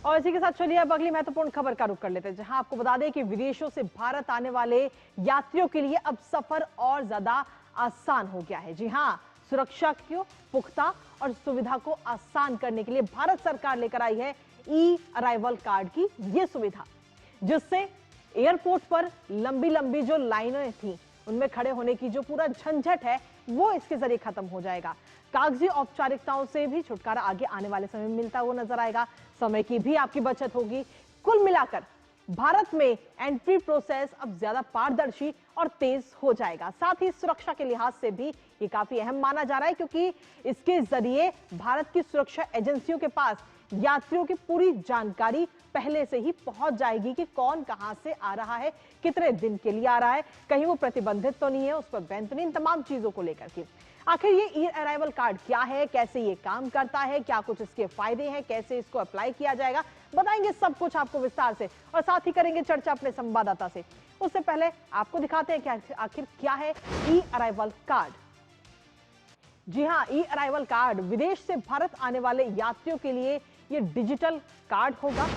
और इसी के साथ चलिए अब अगली महत्वपूर्ण खबर का रुख कर लेते हैं, जहां आपको बता दें कि विदेशों से भारत आने वाले यात्रियों के लिए अब सफर और ज्यादा आसान हो गया है। जी हां, सुरक्षा को पुख्ता और सुविधा को आसान करने के लिए भारत सरकार लेकर आई है ई अराइवल कार्ड की यह सुविधा, जिससे एयरपोर्ट पर लंबी लंबी जो लाइनें थी उनमें खड़े होने की जो पूरा झंझट है वो इसके जरिए खत्म हो जाएगा। कागजी औपचारिकताओं से भी छुटकारा आगे आने वाले समय में मिलता हुआ नजर आएगा। समय की भी आपकी बचत होगी। कुल मिलाकर भारत में एंट्री प्रोसेस अब ज्यादा पारदर्शी और तेज हो जाएगा। साथ ही सुरक्षा के लिहाज से भी ये काफी अहम माना जा रहा है, क्योंकि इसके जरिए भारत की सुरक्षा एजेंसियों के पास यात्रियों की पूरी जानकारी पहले से ही पहुंच जाएगी कि कौन कहां से आ रहा है, कितने दिन के लिए आ रहा है, कहीं वो प्रतिबंधित तो नहीं है, उस पर बैन तो नहीं, इन तमाम चीजों को लेकर के। आखिर ये ई अराइवल कार्ड क्या है, कैसे ये काम करता है, क्या कुछ इसके फायदे हैं, कैसे इसको अप्लाई किया जाएगा, बताएंगे सब कुछ आपको विस्तार से, और साथ ही करेंगे चर्चा अपने संवाददाता से। उससे पहले आपको दिखाते हैं कि आखिर क्या है ई अराइवल कार्ड। जी हां, ई अराइवल कार्ड विदेश से भारत आने वाले यात्रियों के लिए ये डिजिटल कार्ड होगा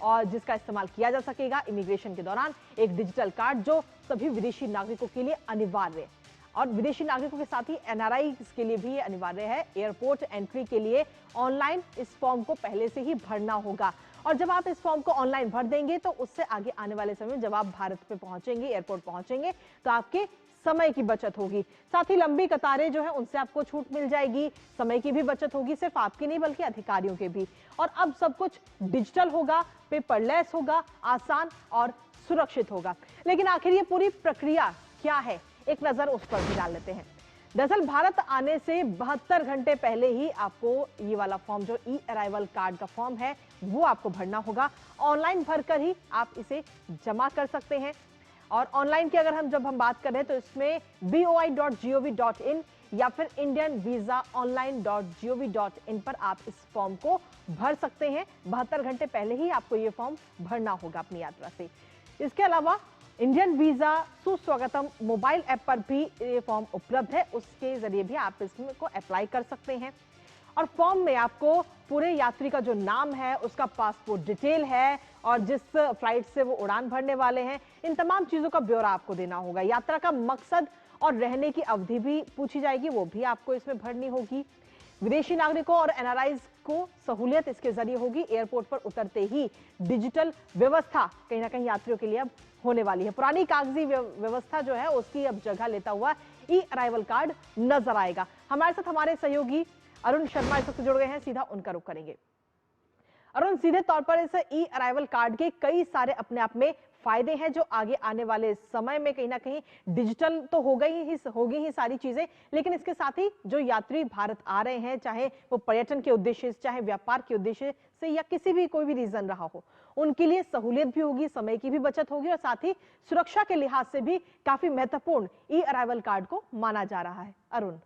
और जिसका इस्तेमाल किया जा सकेगा इमिग्रेशन के दौरान। एक डिजिटल कार्ड जो सभी विदेशी नागरिकों के लिए अनिवार्य है, और विदेशी नागरिकों के साथ ही एनआरआई के लिए भी अनिवार्य है। एयरपोर्ट एंट्री के लिए ऑनलाइन इस फॉर्म को पहले से ही भरना होगा, और जब आप इस फॉर्म को ऑनलाइन भर देंगे तो उससे आगे आने वाले समय में जब आप भारत पे पहुंचेंगे, एयरपोर्ट पहुंचेंगे, तो आपके समय की बचत होगी। साथ ही लंबी कतारें जो है उनसे आपको छूट मिल जाएगी, समय की भी बचत होगी, सिर्फ आपकी नहीं बल्कि अधिकारियों के भी। और अब सब कुछ डिजिटल होगा, पेपरलेस होगा, आसान और सुरक्षित होगा। लेकिन आखिर ये पूरी प्रक्रिया क्या है, एक नजर उस पर भी डाल लेते हैं। दरअसल भारत आने से 72 घंटे पहले ही आपको ये वाला फॉर्म, जो ई अराइवल कार्ड का फॉर्म है, वो आपको भरना होगा। ऑनलाइन भरकर ही आप इसे जमा कर सकते हैं। और ऑनलाइन की अगर जब हम बात कर रहे हैं तो इसमें boi.gov.in या फिर indianvisaonline.gov.in पर आप इस फॉर्म को भर सकते हैं। 72 घंटे पहले ही आपको ये फॉर्म भरना होगा अपनी यात्रा से। इसके अलावा इंडियन वीजा सुस्वागतम मोबाइल ऐप पर भी ये फॉर्म उपलब्ध है, उसके जरिए भी आप इसको अप्लाई कर सकते हैं। और फॉर्म में आपको पूरे यात्री का जो नाम है, उसका पासपोर्ट डिटेल है, और जिस फ्लाइट से वो उड़ान भरने वाले हैं, इन तमाम चीजों का ब्यौरा आपको देना होगा। यात्रा का मकसद और रहने की अवधि भी पूछी जाएगी, वो भी आपको इसमें भरनी होगी। विदेशी नागरिकों और एनआरआईज को सहूलियत इसके जरिए होगी। एयरपोर्ट पर उतरते ही डिजिटल व्यवस्था कहीं ना कहीं यात्रियों के लिए अब होने वाली है। पुरानी कागजी व्यवस्था जो है उसकी अब जगह लेता हुआ ई अराइवल कार्ड नजर आएगा। हमारे साथ हमारे सहयोगी अरुण शर्मा इस वक्त जुड़ गए हैं, सीधा उनका रुख करेंगे। अरुण, सीधे तौर पर इस ई अराइवल कार्ड के कई सारे अपने आप में फायदे हैं, जो आगे आने वाले समय में कहीं ना कहीं डिजिटल तो होगी ही सारी चीजें, लेकिन इसके साथ ही जो यात्री भारत आ रहे हैं, चाहे वो पर्यटन के उद्देश्य से, चाहे व्यापार के उद्देश्य से, या किसी भी कोई भी रीजन रहा हो, उनके लिए सहूलियत भी होगी, समय की भी बचत होगी, और साथ ही सुरक्षा के लिहाज से भी काफी महत्वपूर्ण ई अराइवल कार्ड को माना जा रहा है। अरुण।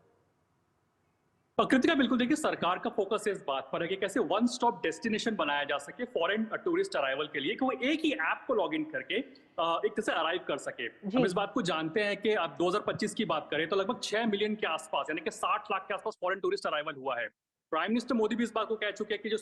कृतिका, बिल्कुल देखिए, सरकार का फोकस इस बात पर है कि कैसे वन स्टॉप डेस्टिनेशन बनाया जा सके फॉरेन टूरिस्ट अराइवल के लिए, कि वो एक ही ऐप को लॉग इन करके एक तरह से अराइव कर सके। हम इस बात को जानते हैं कि अब 2025 की बात करें तो लगभग 6 मिलियन के आसपास, यानी कि 60 लाख के आसपास फॉरेन टूरिस्ट अराइवल हुआ है। प्राइम मिनिस्टर मोदी भी इस बात को कह चुके हैं कि जो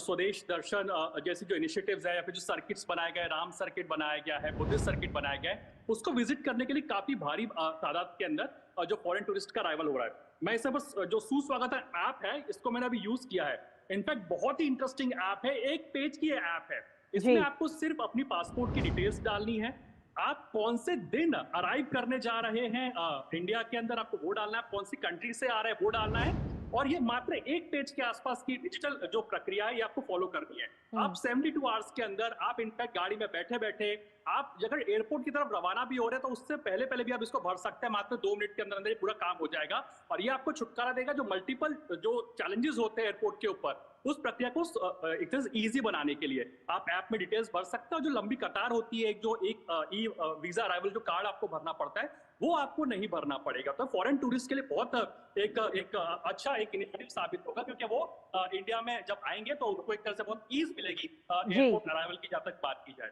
स्वदेश दर्शन जैसी जो इनिशिएटिव्स है, या फिर जो सर्किट्स बनाए गए, राम सर्किट बनाया गया है, बुद्धिस्ट सर्किट बनाया गया है, उसको विजिट करने के लिए काफी भारी तादाद के अंदर जो फॉरेन टूरिस्ट का अराइवल हो रहा है। मैं इसे बस जो सुस्वागत ऐप है, इसको मैंने अभी यूज किया है। इनफैक्ट बहुत ही इंटरेस्टिंग ऐप है, एक पेज की ऐप है। इसमें आपको सिर्फ अपनी पासपोर्ट की डिटेल्स डालनी है, आप कौन से दिन अराइव करने जा रहे हैं इंडिया के अंदर, आपको वो डालना है, कौन सी कंट्री से आ रहे हैं वो डालना है, और ये मात्र एक पेज के आसपास की डिजिटल जो प्रक्रिया है ये आपको फॉलो करनी है। आप 72 आवर्स के अंदर, आप इनफैक्ट गाड़ी में बैठे बैठे, आप अगर एयरपोर्ट की तरफ रवाना भी हो रहे हैं तो उससे पहले पहले भी आप इसको भर सकते हैं। मात्र 2 मिनट के अंदर अंदर ये पूरा काम हो जाएगा, और ये आपको छुटकारा देगा जो मल्टीपल जो चैलेंजेस होते हैं एयरपोर्ट के ऊपर, उस प्रक्रिया को एक तरह से ईजी बनाने के लिए आप ऐप में डिटेल्स भर सकते हैं। और जो लंबी कतार होती है, जो एक ई वीजा अराइवल जो कार्ड आपको भरना पड़ता है, वो आपको नहीं भरना पड़ेगा। तो फॉरेन टूरिस्ट के लिए बहुत एक अच्छा एक इनिशिएटिव साबित होगा, क्योंकि वो इंडिया में जब आएंगे तो उनको एक तरह से बहुत ईज मिलेगी एयरपोर्ट अराइवल की, जब तक बात की जाए।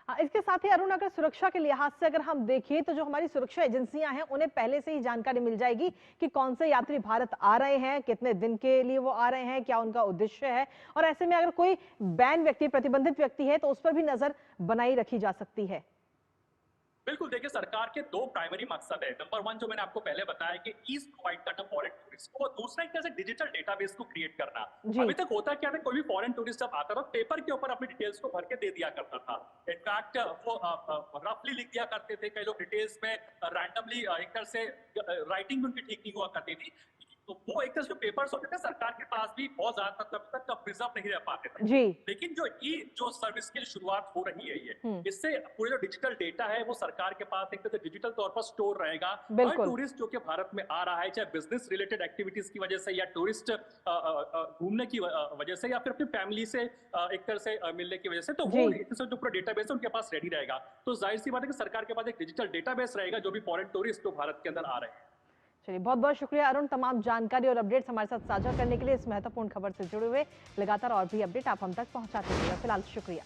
इसके साथ ही अरुण, अगर सुरक्षा के लिहाज से अगर हम देखें तो जो हमारी सुरक्षा एजेंसियां हैं उन्हें पहले से ही जानकारी मिल जाएगी कि कौन से यात्री भारत आ रहे हैं, कितने दिन के लिए वो आ रहे हैं, क्या उनका उद्देश्य है, और ऐसे में अगर कोई बैन व्यक्ति, प्रतिबंधित व्यक्ति है तो उस पर भी नजर बनाई रखी जा सकती है। बिल्कुल, देखिए सरकार के दो प्राइमरी मकसद है। नंबर वन जो मैंने आपको पहले बताया कि ईज प्रोवाइड करना फॉरेन टूरिस्ट को, और दूसरा एक तरह से डिजिटल डेटाबेस को क्रिएट करना। अभी तक होता क्या था, कोई भी फॉरेन टूरिस्ट जब आता था पेपर के ऊपर अपनी डिटेल्स को भर के दे दिया करता था। इनफैक्ट वो रफली लिख दिया करते थे, कई लोग डिटेल्स में रैंडमली एक तरह से राइटिंग उनकी ठीक नहीं हुआ करती थी। तो वो एक तरह से पेपर्स होते थे सरकार के पास भी बहुत ज्यादा तब तक प्रिजर्व नहीं रह पाते थे। जी। लेकिन जो सर्विस की शुरुआत हो रही है ये, इससे पूरे जो डिजिटल डेटा है वो सरकार के पास एक तरह से डिजिटल तौर पर स्टोर रहेगा। हर टूरिस्ट जो कि भारत में आ रहा है, चाहे बिजनेस रिलेटेड एक्टिविटीज की वजह से या टूरिस्ट घूमने की वजह से या फिर अपनी फैमिली से एक तरह से मिलने की वजह से, तो वो एक तरह से जो पूरा डेटाबेस है उनके पास रेडी रहेगा। तो जाहिर सी बात है कि सरकार के पास एक डिजिटल डेटाबेस रहेगा जो भी फॉरेन टूरिस्ट जो भारत के अंदर आ रहे हैं। चलिए, बहुत बहुत शुक्रिया अरुण, तमाम जानकारी और अपडेट्स हमारे साथ साझा करने के लिए। इस महत्वपूर्ण खबर से जुड़े हुए लगातार और भी अपडेट आप हम तक पहुंचाते रहिएगा। फिलहाल शुक्रिया।